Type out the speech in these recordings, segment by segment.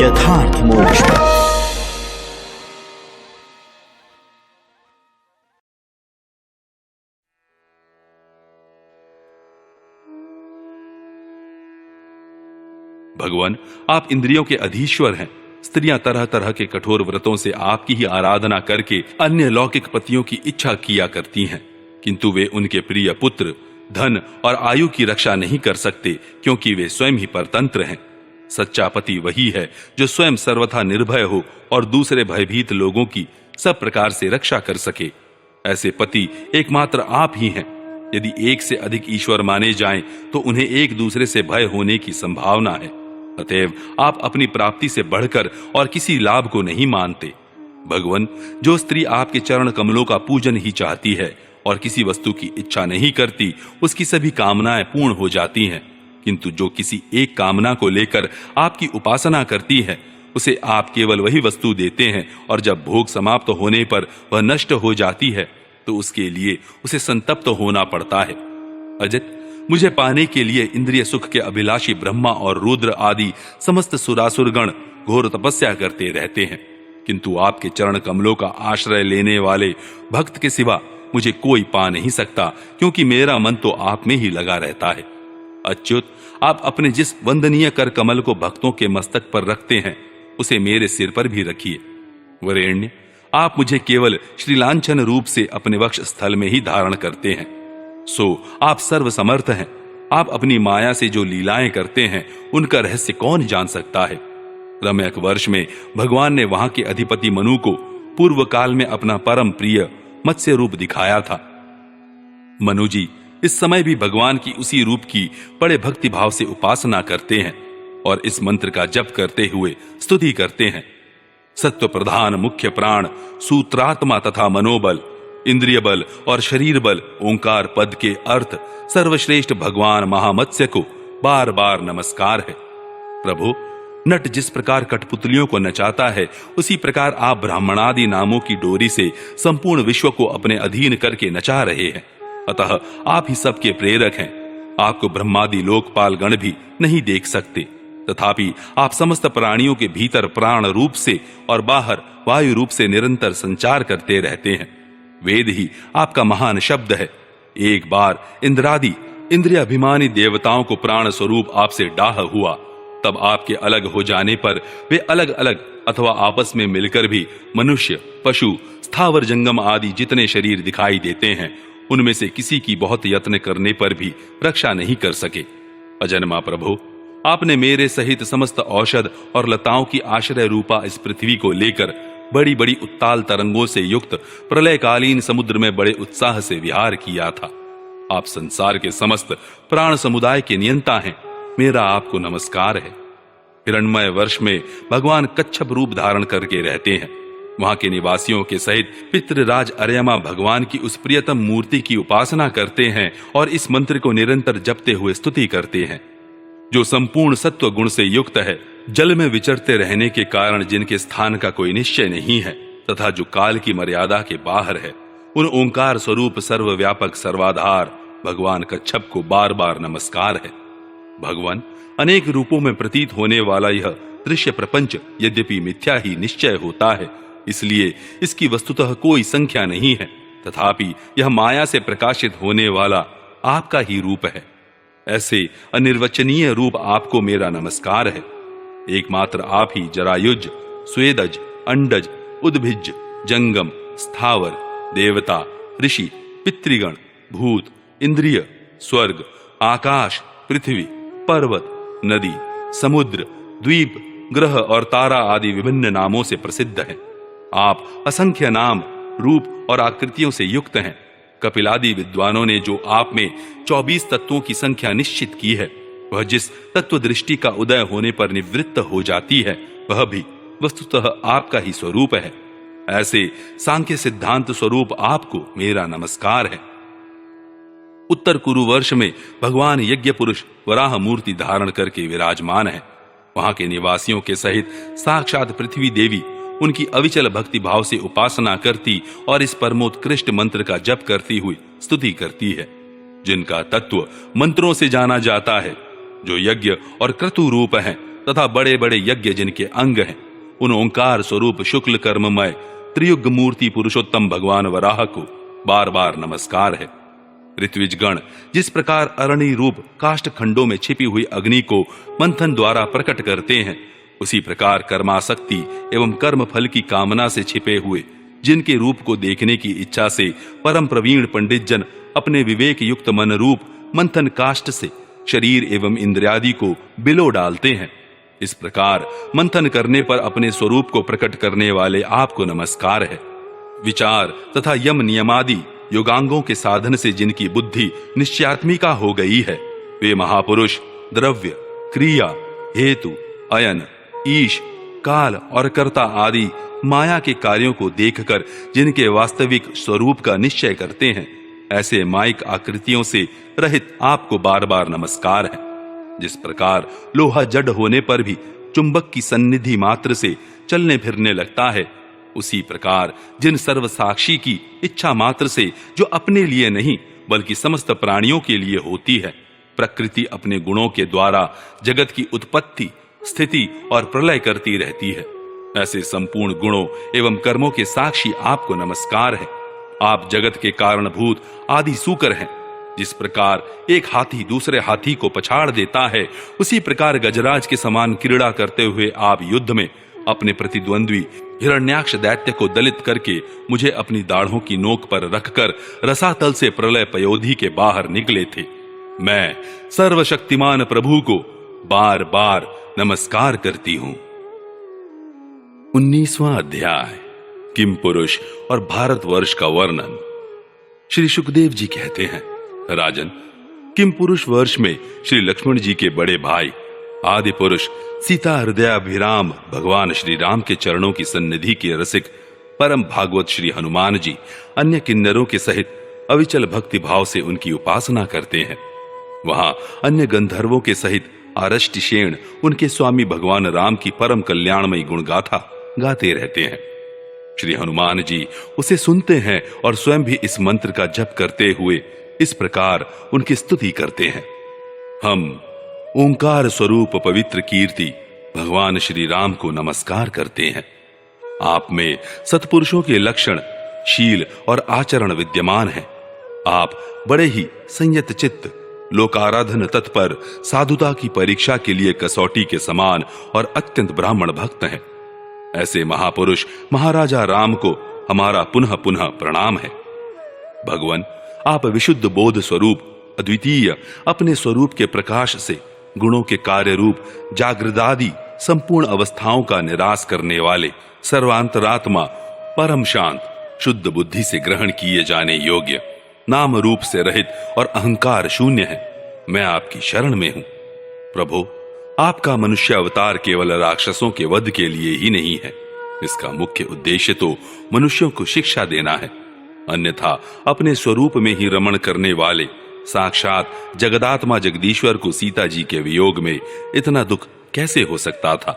यथार्थ मोक्ष। भगवान, आप इंद्रियों के अधीश्वर हैं। स्त्रियां तरह तरह के कठोर व्रतों से आपकी ही आराधना करके अन्य लौकिक पतियों की इच्छा किया करती हैं, किंतु वे उनके प्रिय पुत्र, धन और आयु की रक्षा नहीं कर सकते, क्योंकि वे स्वयं ही परतंत्र हैं। सच्चा पति वही है जो स्वयं सर्वथा निर्भय हो और दूसरे भयभीत लोगों की सब प्रकार से रक्षा कर सके। ऐसे पति एकमात्र आप ही हैं। यदि एक से अधिक ईश्वर माने जाएं, तो उन्हें एक दूसरे से भय होने की संभावना है। अतएव आप अपनी प्राप्ति से बढ़कर और किसी लाभ को नहीं मानते। भगवान, जो स्त्री आपके चरण कमलों का पूजन ही चाहती है और किसी वस्तु की इच्छा नहीं करती, उसकी सभी कामनाएं पूर्ण हो जाती हैं। किंतु जो किसी एक कामना को लेकर आपकी उपासना करती है, उसे आप केवल वही वस्तु देते हैं, और जब भोग समाप्त होने पर वह नष्ट हो जाती है, तो उसके लिए उसे संतप्त होना पड़ता है। अजित, मुझे पाने के लिए इंद्रिय सुख के अभिलाषी ब्रह्मा और रुद्र आदि समस्त सुरासुरगण घोर तपस्या करते रहते हैं, किंतु आपके चरण कमलों का आश्रय लेने वाले भक्त के सिवा मुझे कोई पा नहीं सकता, क्योंकि मेरा मन तो आप में ही लगा रहता है। अच्युत, आप अपने जिस वंदनीय कर कमल को भक्तों के मस्तक पर रखते हैं, उसे मेरे सिर पर भी रखिए। वरेण्य, आप मुझे केवल श्रीलांछन रूप से अपने वक्ष स्थल में ही धारण करते हैं, सो आप सर्व समर्थ हैं। आप अपनी माया से जो लीलाएं करते हैं, उनका रहस्य कौन जान सकता है। रम्यक वर्ष में भगवान ने वहां के अधिपति मनु को पूर्व काल में अपना परम प्रिय मत्स्य रूप दिखाया था। मनु जी इस समय भी भगवान की उसी रूप की बड़े भक्ति भाव से उपासना करते हैं और इस मंत्र का जप करते हुए स्तुति करते हैं। सत्व प्रधान मुख्य प्राण, सूत्रात्मा तथा मनोबल, इंद्रिय बल और शरीर बल, ओंकार पद के अर्थ सर्वश्रेष्ठ भगवान महामत्स्य को बार बार नमस्कार है। प्रभु, नट जिस प्रकार कठपुतलियों को नचाता है, उसी प्रकार आप ब्राह्मणादि नामों की डोरी से संपूर्ण विश्व को अपने अधीन करके नचा रहे हैं। अतः आप ही सबके प्रेरक हैं। आपको ब्रह्मादि लोकपाल गण भी नहीं देख सकते, तथापि आप समस्त प्राणियों के भीतर प्राण रूप से और बाहर वायु रूप से निरंतर संचार करते रहते हैं। वेद ही आपका महान शब्द है। एक बार इंद्रादि इंद्रिय अभिमानी देवताओं को प्राण स्वरूप आपसे डाह हुआ, तब आपके अलग हो जाने पर वे अलग अलग अथवा आपस में मिलकर भी मनुष्य, पशु, स्थावर जंगम आदि जितने शरीर दिखाई देते हैं, उनमें से किसी की बहुत यत्न करने पर भी रक्षा नहीं कर सके। अजन्मा प्रभु, आपने मेरे सहित समस्त औषध और लताओं की आश्रय रूपा इस पृथ्वी को लेकर बड़ी बड़ी उत्ताल तरंगों से युक्त प्रलयकालीन समुद्र में बड़े उत्साह से विहार किया था। आप संसार के समस्त प्राण समुदाय के नियंता हैं। मेरा आपको नमस्कार है। हिरण्मय वर्ष में भगवान कच्छप रूप धारण करके रहते हैं। वहां के निवासियों के सहित पितृराज अर्यमा भगवान की उस प्रियतम मूर्ति की उपासना करते हैं और इस मंत्र को निरंतर जपते हुए स्तुति करते हैं। जो संपूर्ण सत्व गुण से युक्त है, जल में विचरते रहने के कारण जिनके स्थान का कोई निश्चय नहीं है, तथा जो काल की मर्यादा के बाहर है, उन ओंकार स्वरूप सर्वव्यापक सर्वाधार भगवान कच्छप को बार बार नमस्कार है। भगवान, अनेक रूपों में प्रतीत होने वाला यह दृश्य प्रपंच यद्यपि मिथ्या ही निश्चय होता है, इसलिए इसकी वस्तुतः कोई संख्या नहीं है, तथापि यह माया से प्रकाशित होने वाला आपका ही रूप है। ऐसे अनिर्वचनीय रूप आपको मेरा नमस्कार है। एकमात्र आप ही जरायुज, स्वेदज, अंडज, उद्भिज, जंगम, स्थावर, देवता, ऋषि, पितृगण, भूत, इंद्रिय, स्वर्ग, आकाश, पृथ्वी, पर्वत, नदी, समुद्र, द्वीप, ग्रह और तारा आदि विभिन्न नामों से प्रसिद्ध हैं। आप असंख्य नाम, रूप और आकृतियों से युक्त हैं। कपिलादि विद्वानों ने जो आप में 24 तत्वों की संख्या निश्चित की है, वह जिस तत्व दृष्टि का उदय होने पर निवृत्त हो जाती है, वह भी वस्तुतः आपका ही स्वरूप है। ऐसे सांख्य सिद्धांत स्वरूप आपको मेरा नमस्कार है। उत्तर कुरु वर्ष में भगवान यज्ञ पुरुष वराह मूर्ति धारण करके विराजमान है। वहां के निवासियों के सहित साक्षात पृथ्वी देवी उनकी अविचल भक्ति भाव से उपासना करती और इस परमोत्कृष्ट मंत्र का जप करती हुई स्तुति करती है, जिनका तत्व मंत्रों से जाना जाता है, जो यज्ञ और क्रतु रूप हैं, तथा बड़े बड़े यज्ञ जिनके अंग हैं, उन ओंकार स्वरूप शुक्ल कर्ममय त्रियुग मूर्ति पुरुषोत्तम भगवान वराह को बार बार नमस्कार है। ऋत्विज गण जिस प्रकार अरणि रूप काष्ठ खंडों में छिपी हुई अग्नि को मंथन द्वारा प्रकट करते हैं, उसी प्रकार कर्मासक्ति एवं कर्म फल की कामना से छिपे हुए जिनके रूप को देखने की इच्छा से परम प्रवीण पंडित जन अपने विवेक युक्त मन रूप मंथन काष्ठ से शरीर एवं इंद्रियादि को बिलो डालते हैं, इस प्रकार मंथन करने पर अपने स्वरूप को प्रकट करने वाले आपको नमस्कार है। विचार तथा यम नियमादि योगांगों के साधन से जिनकी बुद्धि निश्चयात्मिका हो गई है, वे महापुरुष द्रव्य, क्रिया, हेतु, अयन, ईश, काल और कर्ता आदि माया के कार्यों को देखकर जिनके वास्तविक स्वरूप का निश्चय करते हैं, ऐसे माइक आकृतियों से रहित आपको बार बार नमस्कार है। जिस प्रकार लोहा जड़ होने पर भी चुंबक की सन्निधि मात्र से चलने फिरने लगता है, उसी प्रकार जिन सर्वसाक्षी की इच्छा मात्र से, जो अपने लिए नहीं बल्कि समस्त प्राणियों के लिए होती है, प्रकृति अपने गुणों के द्वारा जगत की उत्पत्ति, स्थिति और प्रलय करती रहती है, ऐसे संपूर्ण गुणों एवं कर्मों के साक्षी आपको नमस्कार है। आप जगत के कारणभूत आदि सूकर हैं। जिस प्रकार एक हाथी दूसरे हाथी को पछाड़ देता है, उसी प्रकार गजराज के समान क्रीड़ा करते हुए आप युद्ध में अपने प्रतिद्वंद्वी हिरण्याक्ष दैत्य को दलित करके मुझे अपनी दाढ़ों की नोक पर रखकर रसातल से प्रलय पयोधि के बाहर निकले थे। मैं सर्वशक्तिमान प्रभु को बार बार नमस्कार करती हूं। 19वां अध्याय किम पुरुष और भारतवर्ष का वर्णन। श्री सुखदेव जी कहते हैं, राजन, किम पुरुष वर्ष में श्री लक्ष्मण जी के बड़े भाई आदि पुरुष सीता हृदयाभिराम भगवान श्री राम के चरणों की सन्निधि के रसिक परम भागवत श्री हनुमान जी अन्य किन्नरों के सहित अविचल भक्ति भाव से उनकी उपासना करते हैं। वहां अन्य गंधर्वों के सहित आरष्टिशेण उनके स्वामी भगवान राम की परम कल्याणमयी गुणगाथा गाते रहते हैं। श्री हनुमान जी उसे सुनते हैं और स्वयं भी इस मंत्र का जप करते हुए इस प्रकार उनकी स्तुति करते हैं। हम ओंकार स्वरूप पवित्र कीर्ति भगवान श्री राम को नमस्कार करते हैं। आप में सत्पुरुषों के लक्षण, शील और आचरण विद्यमान हैं। आप बड़े ही संयत चित्त, लोकाराधन तत्पर, साधुता की परीक्षा के लिए कसौटी के समान और अत्यंत ब्राह्मण भक्त हैं। ऐसे महापुरुष महाराजा राम को हमारा पुनः पुनः प्रणाम है। भगवान, आप विशुद्ध बोध स्वरूप, अद्वितीय, अपने स्वरूप के प्रकाश से गुणों के कार्य रूप जागृदादि संपूर्ण अवस्थाओं का निराश करने वाले सर्वांतरात्मा, परम शांत, शुद्ध बुद्धि से ग्रहण किए जाने योग्य, नाम रूप से रहित और अहंकार शून्य है। मैं आपकी शरण में हूं। प्रभु, आपका मनुष्य अवतार केवल राक्षसों के वध के लिए ही नहीं है। इसका मुख्य उद्देश्य तो मनुष्यों को शिक्षा देना है। अन्यथा अपने स्वरूप में ही रमण करने वाले साक्षात जगदात्मा जगदीश्वर को सीता जी के वियोग में इतना दुख कैसे हो सकता था।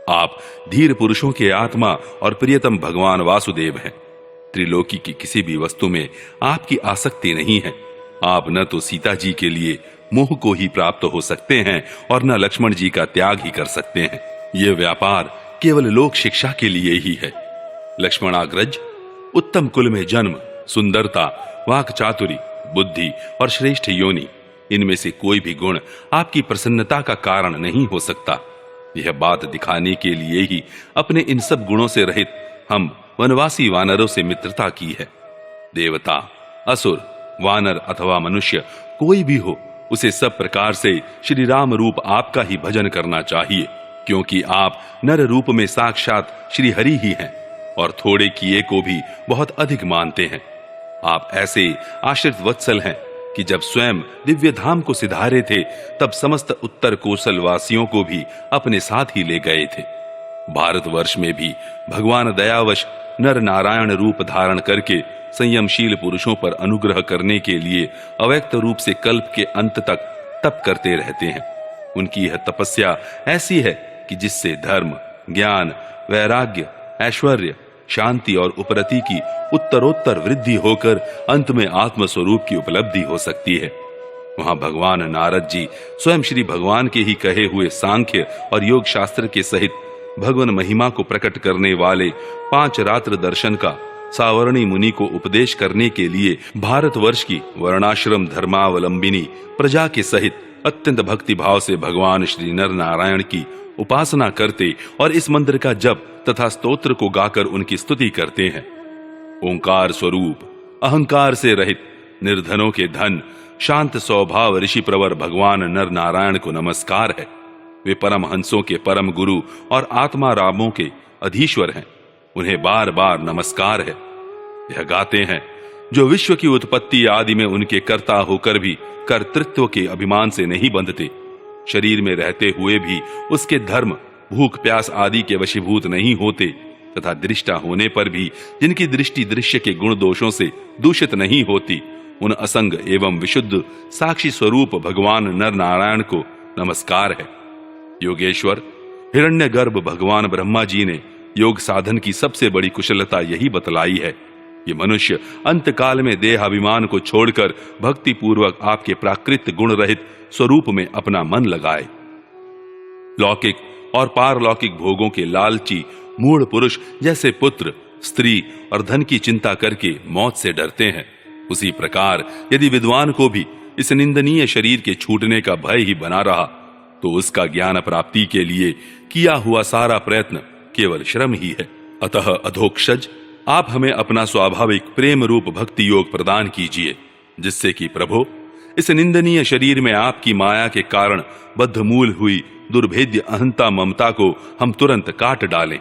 आप धीर पुरुषों के आत्मा और प्रियतम भगवान वासुदेव हैं। त्रिलोकी की किसी भी वस्तु में आपकी आसक्ति नहीं है। आप न तो सीता जी के लिए मोह को ही प्राप्त हो सकते हैं और न लक्ष्मण जी का त्याग ही कर सकते हैं। यह व्यापार केवल लोक शिक्षा के लिए ही है। लक्ष्मणाग्रज, उत्तम कुल में जन्म, सुंदरता, वाक चातुरी, बुद्धि और श्रेष्ठ योनि, इनमें से कोई भी गुण आपकी प्रसन्नता का कारण नहीं हो सकता। यह बात दिखाने के लिए ही अपने इन सब गुणों से रहित हम वनवासी वानरों से मित्रता की है। देवता, असुर, वानर अथवा मनुष्य कोई भी हो, उसे सब प्रकार से श्री राम रूप आपका ही भजन करना चाहिए, क्योंकि आप नर रूप में साक्षात श्री हरि ही हैं और थोड़े किए को भी बहुत अधिक मानते हैं। आप ऐसे आश्रित वत्सल हैं कि जब स्वयं दिव्य धाम को सिधारे थे, तब समस्त उत्तर कोसल वासियों को भी अपने साथ ही ले गए थे। भारतवर्ष में भी भगवान दयावश नर नारायण रूप धारण करके संयमशील पुरुषों पर अनुग्रह करने के लिए अव्यक्त रूप से कल्प के अंत तक तप करते रहते हैं। उनकी यह तपस्या ऐसी है कि जिससे धर्म, ज्ञान, वैराग्य, ऐश्वर्य, शांति और उपरति की उत्तरोत्तर वृद्धि होकर अंत में आत्म स्वरूप की उपलब्धि हो सकती है। वहां भगवान नारद जी स्वयं श्री भगवान के ही कहे हुए सांख्य और योग शास्त्र के सहित भगवान महिमा को प्रकट करने वाले 5 रात्र दर्शन का सावर्णी मुनि को उपदेश करने के लिए भारतवर्ष की वर्णाश्रम धर्मावलंबिनी प्रजा के सहित अत्यंत भक्ति भाव से भगवान श्री नर नारायण की उपासना करते और इस मंत्र का जप तथा स्तोत्र को गाकर उनकी स्तुति करते हैं। ओंकार स्वरूप, अहंकार से रहित, निर्धनों के धन, शांत स्वभाव ऋषि प्रवर भगवान नर नारायण को नमस्कार है। वे परम हंसों के परम गुरु और आत्मा रामों के अधीश्वर हैं। उन्हें बार बार नमस्कार है। यह गाते हैं, जो विश्व की उत्पत्ति आदि में उनके कर्ता होकर भी कर्तृत्व के अभिमान से नहीं बंधते, शरीर में रहते हुए भी उसके धर्म, भूख प्यास आदि के वशीभूत नहीं होते, तथा दृष्टा होने पर भी जिनकी दृष्टि दृश्य के गुण दोषों से दूषित नहीं होती, उन असंग एवं विशुद्ध साक्षी स्वरूप भगवान नर नारायण को नमस्कार है। योगेश्वर हिरण्यगर्भ भगवान ब्रह्मा जी ने योग साधन की सबसे बड़ी कुशलता यही बतलाई है। ये मनुष्य अंत काल में देहाभिमान को छोड़कर भक्ति पूर्वक आपके प्राकृत गुण रहित स्वरूप में अपना मन लगाए। लौकिक और पारलौकिक भोगों के लालची मूढ़ पुरुष जैसे पुत्र, स्त्री और धन की चिंता करके मौत से डरते हैं, उसी प्रकार यदि विद्वान को भी इस निंदनीय शरीर के छूटने का भय ही बना रहा, तो उसका ज्ञान प्राप्ति के लिए किया हुआ सारा प्रयत्न केवल श्रम ही है। अतः अधोक्षज, आप हमें अपना स्वाभाविक प्रेम रूप भक्ति योग प्रदान कीजिए, जिससे कि प्रभु इस निंदनीय शरीर में आपकी माया के कारण बद्धमूल हुई दुर्भेद्य अहंता ममता को हम तुरंत काट डालें।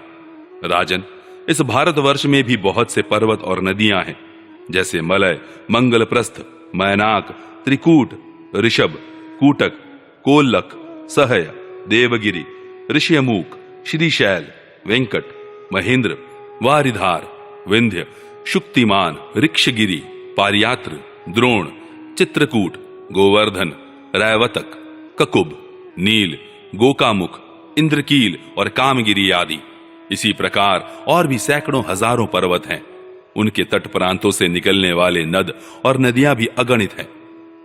राजन, इस भारतवर्ष में भी बहुत से पर्वत और नदियां हैं, जैसे मलय, मंगलप्रस्थ, मैनाक, त्रिकूट, ऋषभ, कूटक, कोल्लक, सहय, देवगिरी, ऋष्यमूक, श्रीशैल, वेंकट, महेंद्र, वारिधार, विंध्य, शुक्तिमान, ऋक्षगिरी, पारियात्र, द्रोण, चित्रकूट, गोवर्धन, रैवतक, ककुब, नील, गोकामुख, इंद्रकील और कामगिरी आदि। इसी प्रकार और भी सैकड़ों हजारों पर्वत हैं। उनके तट प्रांतों से निकलने वाले नद और नदियां भी अगणित हैं।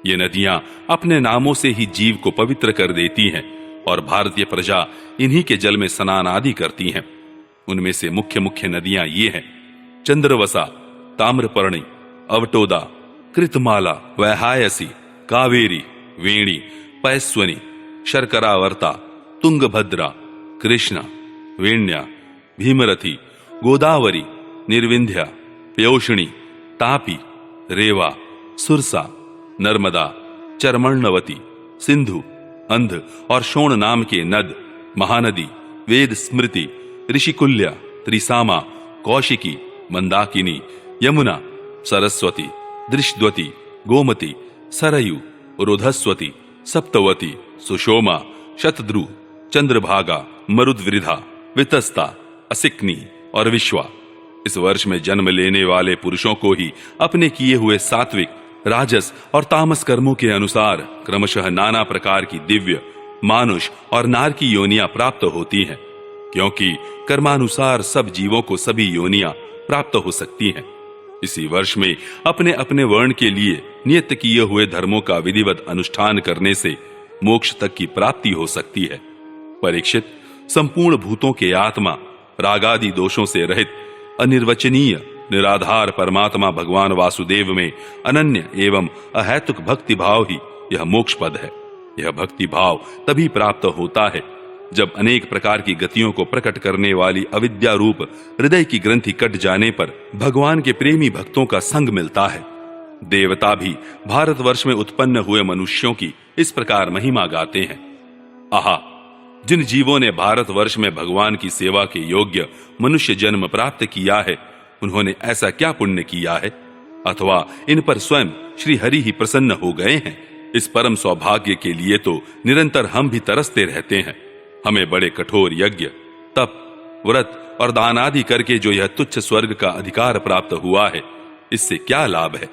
ये नदियां अपने नामों से ही जीव को पवित्र कर देती हैं और भारतीय प्रजा इन्हीं के जल में स्नान आदि करती हैं। उनमें से मुख्य मुख्य नदियां ये हैं: चंद्रवसा, ताम्रपर्णी, अवटोदा, कृतमाला, वैहायसी, कावेरी, वेणी, पैस्वनी, शर्करावर्ता, तुंगभद्रा, कृष्णा, वेण्या, भीमरथी, गोदावरी, निर्विंध्या, प्योषणी, तापी, रेवा, सुरसा, नर्मदा, चर्मण्णवती, सिंधु, अंध और शोण नाम के नद, महानदी, वेद स्मृति, ऋषिकुल्या, त्रिसामा, कौशिकी, मंदाकिनी, यमुना, सरस्वती, दृष्द्वती, गोमती, सरयू, रोधस्वती, सप्तवती, सुषोमा, शतद्रु, चंद्रभागा, मरुद्वृधा, वितस्ता, असिक्नी और विश्वा। इस वर्ष में जन्म लेने वाले पुरुषों को ही अपने किए हुए सात्विक, राजस और तामस कर्मों के अनुसार क्रमशः नाना प्रकार की दिव्य, मानुष और नार की योनियां प्राप्त होती हैं, क्योंकि कर्मानुसार सब जीवों को सभी योनियां प्राप्त हो सकती हैं। इसी वर्ष में अपने अपने वर्ण के लिए नियत किए हुए धर्मों का विधिवत अनुष्ठान करने से मोक्ष तक की प्राप्ति हो सकती है। परीक्षित, संपूर्ण भूतों के आत्मा, रागादि दोषों से रहित, अनिर्वचनीय, निराधार परमात्मा भगवान वासुदेव में अनन्य एवं अहैतुक भक्ति भाव ही यह मोक्ष पद है। यह भक्ति भाव तभी प्राप्त होता है जब अनेक प्रकार की गतियों को प्रकट करने वाली अविद्या रूप हृदय की ग्रंथि कट जाने पर भगवान के प्रेमी भक्तों का संग मिलता है। देवता भी भारतवर्ष में उत्पन्न हुए मनुष्यों की इस प्रकार महिमा गाते हैं। आहा, जिन जीवों ने भारतवर्ष में भगवान की सेवा के योग्य मनुष्य जन्म प्राप्त किया है, उन्होंने ऐसा क्या पुण्य किया है, अथवा इन पर स्वयं श्री हरि ही प्रसन्न हो गए हैं। इस परम सौभाग्य के लिए तो निरंतर हम भी तरसते रहते हैं। हमें बड़े कठोर यज्ञ, तप, व्रत और दान आदि करके जो यह तुच्छ स्वर्ग का अधिकार प्राप्त हुआ है, इससे क्या लाभ है।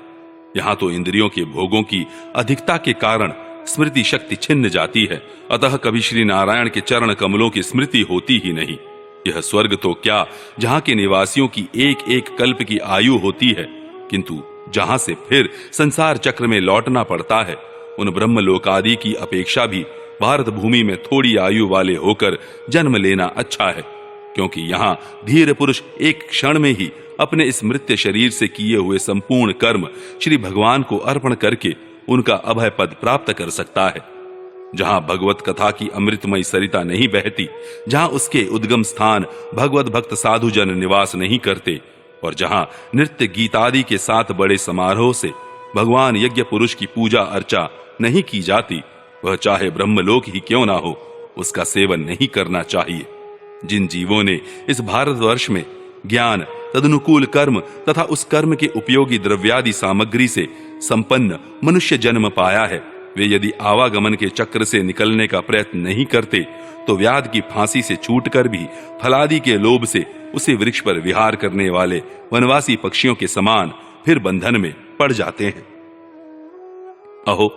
यहाँ तो इंद्रियों के भोगों की अधिकता के कारण स्मृति शक्ति छिन्न जाती है, अतः कभी श्री नारायण के चरण कमलों की स्मृति होती ही नहीं। यह स्वर्ग तो क्या, जहाँ के निवासियों की एक एक कल्प की आयु होती है, किंतु जहाँ से फिर संसार चक्र में लौटना पड़ता है, उन ब्रह्मलोक आदि की अपेक्षा भी भारत भूमि में थोड़ी आयु वाले होकर जन्म लेना अच्छा है, क्योंकि यहाँ धीर पुरुष एक क्षण में ही अपने इस मृत्य शरीर से किए हुए संपूर्ण कर्म श्री भगवान को अर्पण करके उनका अभय पद प्राप्त कर सकता है। जहां भगवत कथा की अमृतमयी सरिता नहीं बहती, जहां उसके उद्गम स्थान भगवत भक्त साधु जन निवास नहीं करते, और जहां नृत्य गीत आदि के साथ बड़े समारोह से भगवान यज्ञ पुरुष की पूजा अर्चा नहीं की जाती, वह चाहे ब्रह्मलोक ही क्यों ना हो, उसका सेवन नहीं करना चाहिए। जिन जीवों ने इस भारतवर्ष में ज्ञान, तदनुकूल कर्म तथा उस कर्म के उपयोगी द्रव्यादि सामग्री से संपन्न मनुष्य जन्म पाया है, वे यदि आवागमन के चक्र से निकलने का प्रयत्न नहीं करते तो व्याध की फांसी से छूटकर भी फलादि के लोभ से उसी वृक्ष पर विहार करने वाले वनवासी पक्षियों के समान फिर बंधन में पड़ जाते हैं। अहो,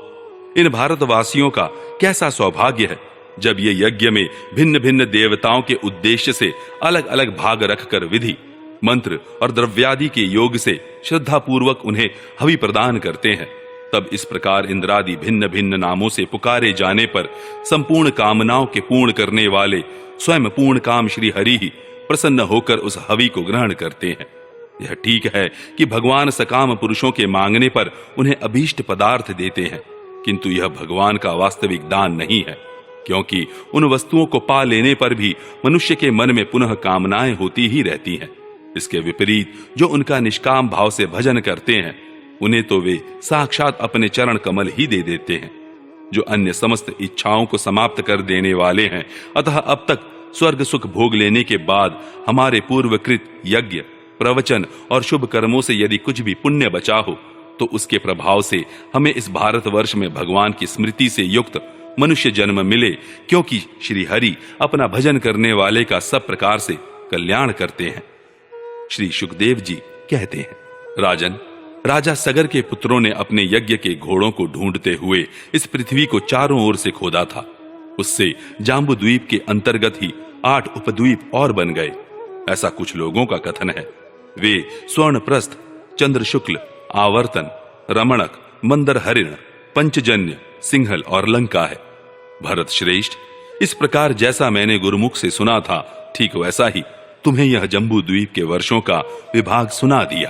इन भारतवासियों का कैसा सौभाग्य है जब ये यज्ञ में भिन्न भिन्न देवताओं के उद्देश्य से अलग अलग भाग रखकर विधि, मंत्र और द्रव्यादि के योग से श्रद्धा पूर्वक उन्हें हवि प्रदान करते हैं। तब इस प्रकार इंद्रादि भिन्न भिन्न नामों से पुकारे जाने पर संपूर्ण कामनाओं के पूर्ण करने वाले स्वयं पूर्ण काम श्री हरि ही प्रसन्न होकर उस हवि को ग्रहण करते हैं। यह ठीक है कि भगवान सकाम पुरुषों के मांगने पर उन्हें अभीष्ट पदार्थ देते हैं, किंतु यह भगवान का वास्तविक दान नहीं है, क्योंकि उन वस्तुओं को पा लेने पर भी मनुष्य के मन में पुनः कामनाएं होती ही रहती हैं। इसके विपरीत जो उनका निष्काम भाव से भजन करते हैं, उन्हें तो वे साक्षात अपने चरण कमल ही दे देते हैं, जो अन्य समस्त इच्छाओं को समाप्त कर देने वाले हैं। अतः अब तक स्वर्ग सुख भोग लेने के बाद हमारे पूर्वकृत यज्ञ, प्रवचन और शुभ कर्मों से यदि कुछ भी पुण्य बचा हो, तो उसके प्रभाव से हमें इस भारतवर्ष में भगवान की स्मृति से युक्त मनुष्य जन्म मिले, क्योंकि श्री हरि अपना भजन करने वाले का सब प्रकार से कल्याण करते हैं। श्री सुखदेव जी कहते हैं, राजन, राजा सगर के पुत्रों ने अपने यज्ञ के घोड़ों को ढूंढते हुए इस पृथ्वी को चारों ओर से खोदा था। उससे जाम्बू द्वीप के अंतर्गत ही 8 उपद्वीप और बन गए, ऐसा कुछ लोगों का कथन है। वे स्वर्णप्रस्थ, चंद्र शुक्ल, आवर्तन, रमणक, मंदर हरिण, पंचजन्य, सिंहल और लंका है। भरत श्रेष्ठ, इस प्रकार जैसा मैंने गुरुमुख से सुना था, ठीक वैसा ही तुम्हें यह जम्बू द्वीप के वर्षों का विभाग सुना दिया।